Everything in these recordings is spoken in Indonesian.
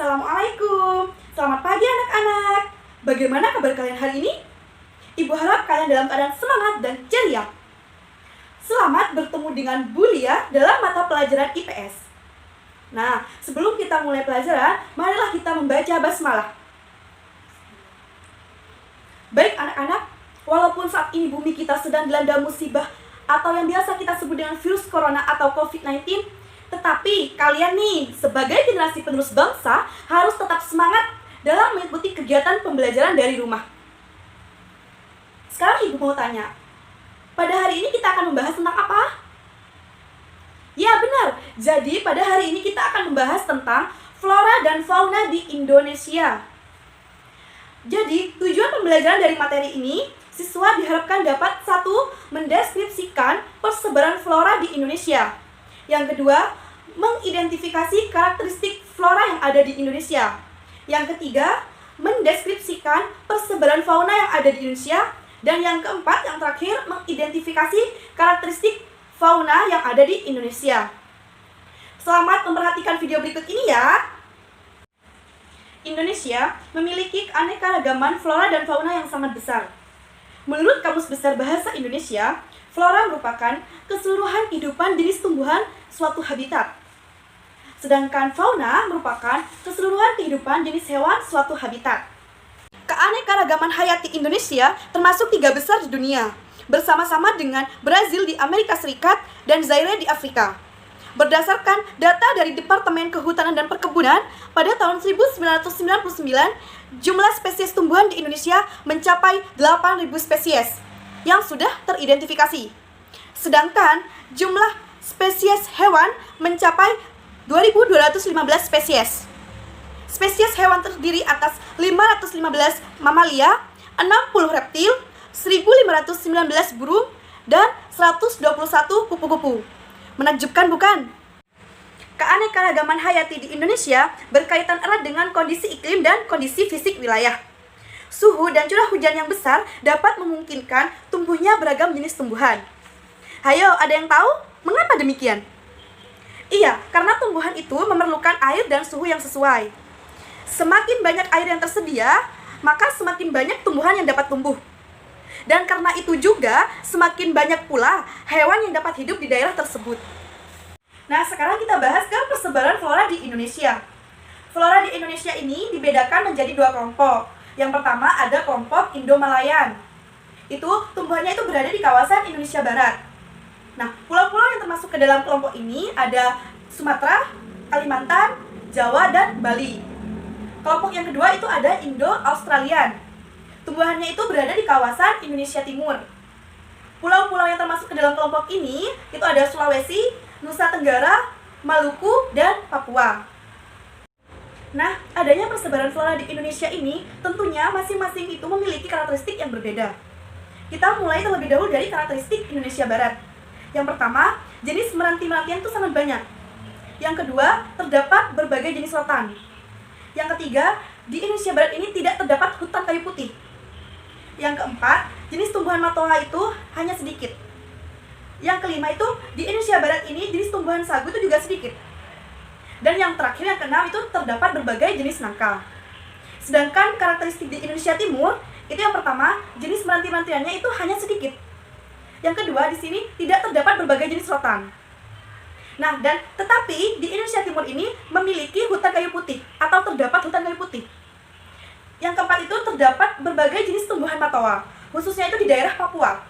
Assalamualaikum. Selamat pagi anak-anak. Bagaimana kabar kalian hari ini? Ibu harap kalian dalam keadaan semangat dan ceria. Selamat bertemu dengan Bu Lia dalam mata pelajaran IPS. Nah, sebelum kita mulai pelajaran, marilah kita membaca basmalah. Baik anak-anak, walaupun saat ini bumi kita sedang dilanda musibah atau yang biasa kita sebut dengan virus corona atau COVID-19, tetapi kalian nih, sebagai generasi penerus bangsa, harus tetap semangat dalam mengikuti kegiatan pembelajaran dari rumah. Sekarang ibu mau tanya, pada hari ini kita akan membahas tentang apa? Ya benar, jadi pada hari ini kita akan membahas tentang flora dan fauna di Indonesia. Jadi, tujuan pembelajaran dari materi ini, siswa diharapkan dapat 1. Mendeskripsikan persebaran flora di Indonesia. Yang kedua, mengidentifikasi karakteristik flora yang ada di Indonesia. Yang ketiga, mendeskripsikan persebaran fauna yang ada di Indonesia. Dan yang keempat, yang terakhir, mengidentifikasi karakteristik fauna yang ada di Indonesia. Selamat memperhatikan video berikut ini ya. Indonesia memiliki keanekaragaman flora dan fauna yang sangat besar. Menurut Kamus Besar Bahasa Indonesia, flora merupakan keseluruhan kehidupan jenis tumbuhan suatu habitat. Sedangkan fauna merupakan keseluruhan kehidupan jenis hewan suatu habitat. Keanekaragaman hayati Indonesia termasuk 3 besar di dunia, bersama-sama dengan Brazil di Amerika Serikat dan Zaire di Afrika. Berdasarkan data dari Departemen Kehutanan dan Perkebunan, pada tahun 1999, jumlah spesies tumbuhan di Indonesia mencapai 8.000 spesies yang sudah teridentifikasi. Sedangkan jumlah spesies hewan mencapai 2.215 spesies. Spesies hewan terdiri atas 515 mamalia, 60 reptil, 1.519 burung, dan 121 kupu-kupu. Menakjubkan bukan? Keanekaragaman hayati di Indonesia berkaitan erat dengan kondisi iklim dan kondisi fisik wilayah. Suhu dan curah hujan yang besar dapat memungkinkan tumbuhnya beragam jenis tumbuhan. Hayo, ada yang tahu mengapa demikian? Iya, karena tumbuhan itu memerlukan air dan suhu yang sesuai. Semakin banyak air yang tersedia, maka semakin banyak tumbuhan yang dapat tumbuh. Dan karena itu juga, semakin banyak pula hewan yang dapat hidup di daerah tersebut. Nah, sekarang kita bahas ke persebaran flora di Indonesia. Flora di Indonesia ini dibedakan menjadi 2 kelompok. Yang pertama ada kelompok Indo-Malayan. Itu tumbuhannya itu berada di kawasan Indonesia Barat. Nah, pulau-pulau yang termasuk ke dalam kelompok ini ada Sumatera, Kalimantan, Jawa, dan Bali. Kelompok yang kedua itu ada Indo-Australian. Tumbuhannya itu berada di kawasan Indonesia Timur. Pulau-pulau yang termasuk ke dalam kelompok ini itu ada Sulawesi, Nusa Tenggara, Maluku, dan Papua. Nah, adanya persebaran flora di Indonesia ini tentunya masing-masing itu memiliki karakteristik yang berbeda. Kita mulai terlebih dahulu dari karakteristik Indonesia Barat. Yang pertama, jenis meranti-merantian itu sangat banyak. Yang kedua, terdapat berbagai jenis rotan. Yang ketiga, di Indonesia Barat ini tidak terdapat hutan kayu putih. Yang keempat, jenis tumbuhan matoa itu hanya sedikit. Yang kelima itu, di Indonesia Barat ini jenis tumbuhan sagu itu juga sedikit. Dan yang terakhir, yang keenam itu terdapat berbagai jenis nangka. Sedangkan karakteristik di Indonesia Timur, itu yang pertama, jenis meranti-merantiannya itu hanya sedikit. Yang kedua, di sini tidak terdapat berbagai jenis rotan. Nah, dan tetapi di Indonesia Timur ini memiliki hutan kayu putih atau terdapat hutan kayu putih. Yang keempat itu terdapat berbagai jenis tumbuhan matoa, khususnya itu di daerah Papua.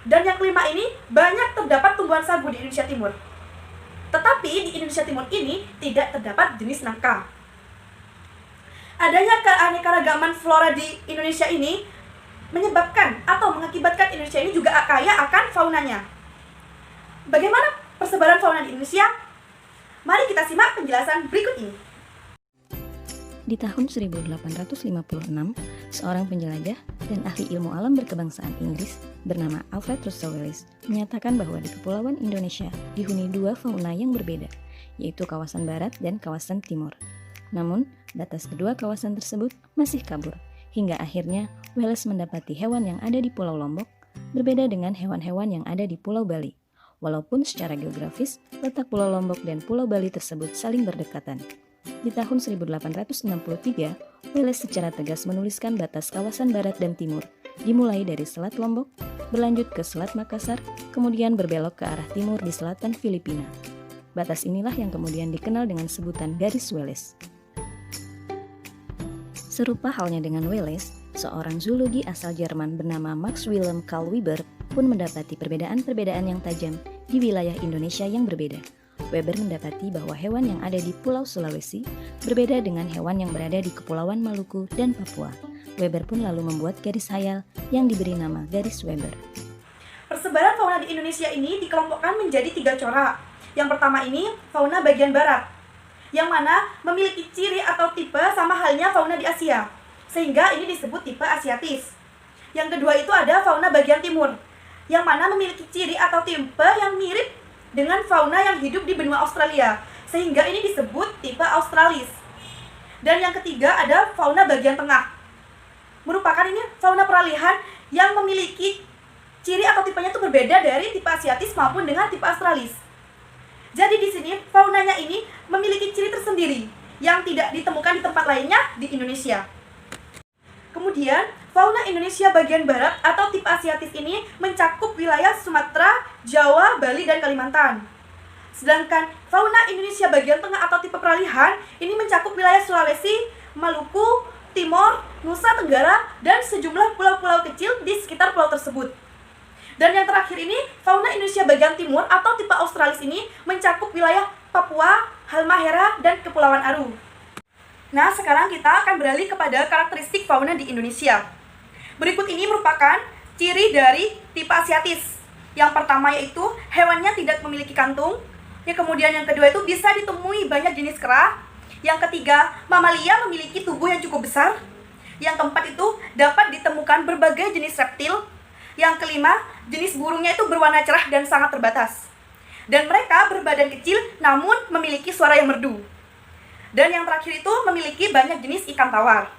Dan yang kelima ini banyak terdapat tumbuhan sagu di Indonesia Timur. Tetapi di Indonesia Timur ini tidak terdapat jenis nangka. Adanya keanekaragaman flora di Indonesia ini menyebabkan atau mengakibatkan Indonesia ini juga kaya akan faunanya. Bagaimana persebaran fauna di Indonesia? Mari kita simak penjelasan berikut ini. Di tahun 1856, seorang penjelajah dan ahli ilmu alam berkebangsaan Inggris bernama Alfred Russel Wallace menyatakan bahwa di Kepulauan Indonesia dihuni 2 fauna yang berbeda, yaitu kawasan barat dan kawasan timur. Namun, batas kedua kawasan tersebut masih kabur, hingga akhirnya Wallace mendapati hewan yang ada di Pulau Lombok berbeda dengan hewan-hewan yang ada di Pulau Bali. Walaupun secara geografis, letak Pulau Lombok dan Pulau Bali tersebut saling berdekatan. Di tahun 1863, Wallace secara tegas menuliskan batas kawasan barat dan timur, dimulai dari Selat Lombok, berlanjut ke Selat Makassar, kemudian berbelok ke arah timur di selatan Filipina. Batas inilah yang kemudian dikenal dengan sebutan Garis Wallace. Serupa halnya dengan Wallace, seorang zoologi asal Jerman bernama Max Wilhelm Carl Weber pun mendapati perbedaan-perbedaan yang tajam di wilayah Indonesia yang berbeda. Weber mendapati bahwa hewan yang ada di Pulau Sulawesi berbeda dengan hewan yang berada di Kepulauan Maluku dan Papua. Weber pun lalu membuat garis hayal yang diberi nama Garis Weber. Persebaran fauna di Indonesia ini dikelompokkan menjadi 3 corak. Yang pertama ini fauna bagian barat, yang mana memiliki ciri atau tipe sama halnya fauna di Asia, sehingga ini disebut tipe Asiatis. Yang kedua itu ada fauna bagian timur, yang mana memiliki ciri atau tipe yang mirip dengan fauna yang hidup di benua Australia, sehingga ini disebut tipe Australis. Dan yang ketiga ada fauna bagian tengah, merupakan ini fauna peralihan yang memiliki ciri atau tipenya itu berbeda dari tipe Asiatis maupun dengan tipe Australis. Jadi di sini faunanya ini memiliki ciri tersendiri yang tidak ditemukan di tempat lainnya di Indonesia. Kemudian, fauna Indonesia bagian barat atau tipe Asiatis ini mencakup wilayah Sumatera, Jawa, Bali, dan Kalimantan. Sedangkan fauna Indonesia bagian tengah atau tipe peralihan ini mencakup wilayah Sulawesi, Maluku, Timor, Nusa Tenggara, dan sejumlah pulau-pulau kecil di sekitar pulau tersebut. Dan yang terakhir ini, fauna Indonesia bagian timur atau tipe Australis ini mencakup wilayah Papua, Halmahera, dan Kepulauan Aru. Nah, sekarang kita akan beralih kepada karakteristik fauna di Indonesia. Berikut ini merupakan ciri dari tipe Asiatis. Yang pertama yaitu hewannya tidak memiliki kantung. Yang kemudian yang kedua itu bisa ditemui banyak jenis kera. Yang ketiga, mamalia memiliki tubuh yang cukup besar. Yang keempat itu dapat ditemukan berbagai jenis reptil. Yang kelima, jenis burungnya itu berwarna cerah dan sangat terbatas. Dan mereka berbadan kecil namun memiliki suara yang merdu. Dan yang terakhir itu memiliki banyak jenis ikan tawar.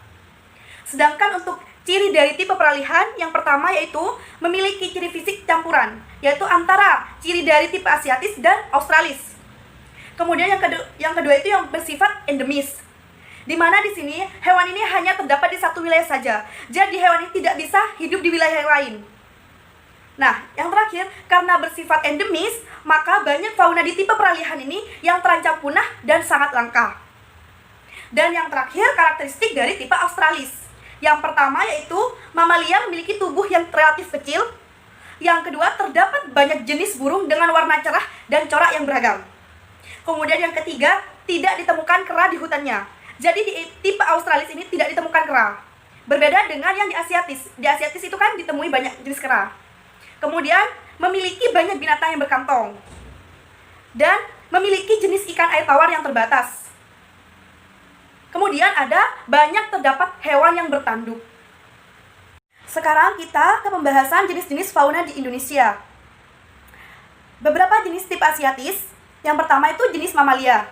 Sedangkan untuk ciri dari tipe peralihan, yang pertama yaitu memiliki ciri fisik campuran, yaitu antara ciri dari tipe Asiatis dan Australis. Kemudian yang kedua itu yang bersifat endemis, di mana di sini hewan ini hanya terdapat di satu wilayah saja. Jadi hewan ini tidak bisa hidup di wilayah yang lain. Nah, yang terakhir, karena bersifat endemis, maka banyak fauna di tipe peralihan ini yang terancam punah dan sangat langka. Dan yang terakhir, karakteristik dari tipe Australis. Yang pertama yaitu mamalia memiliki tubuh yang relatif kecil. Yang kedua, terdapat banyak jenis burung dengan warna cerah dan corak yang beragam. Kemudian yang ketiga, tidak ditemukan kera di hutannya. Jadi di tipe Australis ini tidak ditemukan kera. Berbeda dengan yang di Asiatis. Di Asiatis itu kan ditemui banyak jenis kera. Kemudian memiliki banyak binatang yang berkantong. Dan memiliki jenis ikan air tawar yang terbatas. Kemudian ada banyak terdapat hewan yang bertanduk. Sekarang kita ke pembahasan jenis-jenis fauna di Indonesia. Beberapa jenis tipe Asiatis. Yang pertama itu jenis mamalia.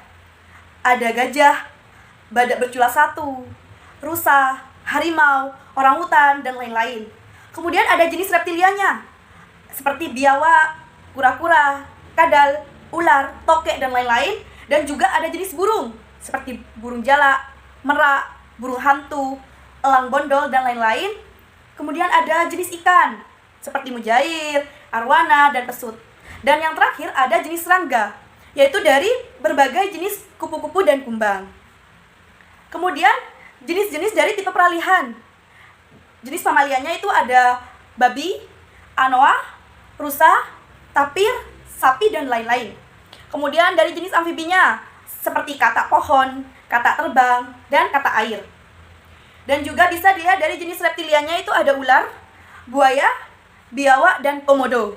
Ada gajah, badak bercula satu, rusa, harimau, orangutan, dan lain-lain. Kemudian ada jenis reptilianya, seperti biawak, kura-kura, kadal, ular, tokek, dan lain-lain. Dan juga ada jenis burung, seperti burung jalak, merak, burung hantu, elang bondol, dan lain-lain. Kemudian ada jenis ikan, seperti mujair, arwana, dan pesut. Dan yang terakhir ada jenis serangga, yaitu dari berbagai jenis kupu-kupu dan kumbang. Kemudian jenis-jenis dari tipe peralihan. Jenis mamalianya itu ada babi, anoa, rusa, tapir, sapi, dan lain-lain. Kemudian dari jenis amfibinya, seperti katak pohon, katak terbang, dan katak air. Dan juga bisa dilihat dari jenis reptilianya itu ada ular, buaya, biawak, dan komodo.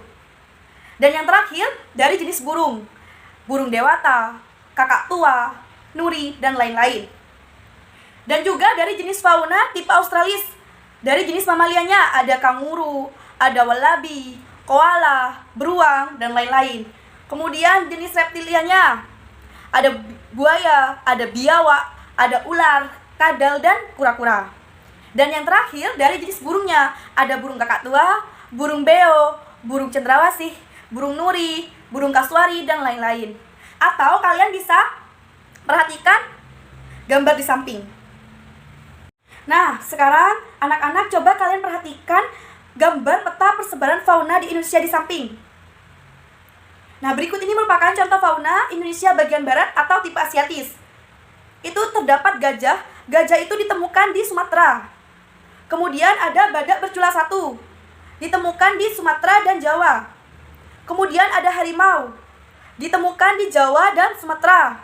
Dan yang terakhir dari jenis burung, burung dewata, kakak tua, nuri, dan lain-lain. Dan juga dari jenis fauna tipe Australis. Dari jenis mamalianya ada kanguru, ada wallaby, koala, beruang, dan lain-lain. Kemudian jenis reptilianya ada buaya, ada biawak, ada ular, kadal, dan kura-kura. Dan yang terakhir dari jenis burungnya ada burung kakak tua, burung beo, burung cendrawasih, burung nuri, burung kasuari, dan lain-lain. Atau kalian bisa perhatikan gambar di samping. Nah, sekarang anak-anak coba kalian perhatikan gambar peta persebaran fauna di Indonesia di samping. Nah, berikut ini merupakan contoh fauna Indonesia bagian barat atau tipe Asiatis. Itu terdapat gajah. Gajah itu ditemukan di Sumatera. Kemudian ada badak bercula 1, ditemukan di Sumatera dan Jawa. Kemudian ada harimau, ditemukan di Jawa dan Sumatera.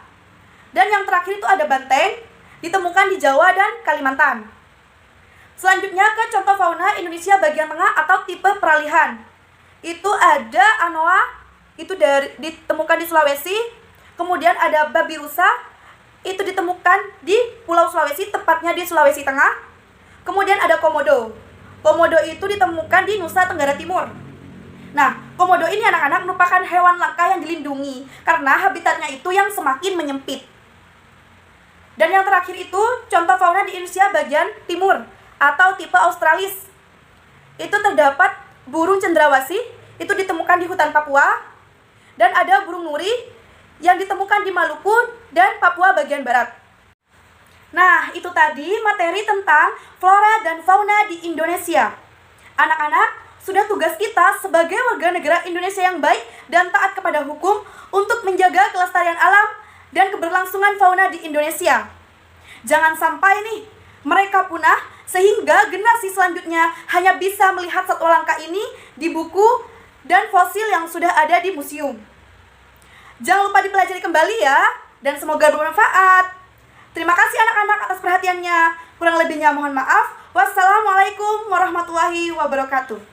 Dan yang terakhir itu ada banteng, ditemukan di Jawa dan Kalimantan. Selanjutnya ke contoh fauna Indonesia bagian tengah atau tipe peralihan. Itu ada anoa, itu ditemukan di Sulawesi. Kemudian ada babi rusa, itu ditemukan di Pulau Sulawesi, tepatnya di Sulawesi Tengah. Kemudian ada komodo. Komodo itu ditemukan di Nusa Tenggara Timur. Nah, komodo ini anak-anak merupakan hewan langka yang dilindungi karena habitatnya itu yang semakin menyempit. Dan yang terakhir itu contoh fauna di Indonesia bagian timur atau tipe Australis. Itu terdapat burung cendrawasih, itu ditemukan di hutan Papua. Dan ada burung nuri yang ditemukan di Maluku dan Papua bagian barat. Nah, itu tadi materi tentang flora dan fauna di Indonesia. Anak-anak, sudah tugas kita sebagai warga negara Indonesia yang baik dan taat kepada hukum untuk menjaga kelestarian alam dan keberlangsungan fauna di Indonesia. Jangan sampai nih mereka punah sehingga generasi selanjutnya hanya bisa melihat satwa langka ini di buku dan fosil yang sudah ada di museum. Jangan lupa dipelajari kembali ya, dan semoga bermanfaat. Terima kasih anak-anak atas perhatiannya. Kurang lebihnya mohon maaf. Wassalamualaikum warahmatullahi wabarakatuh.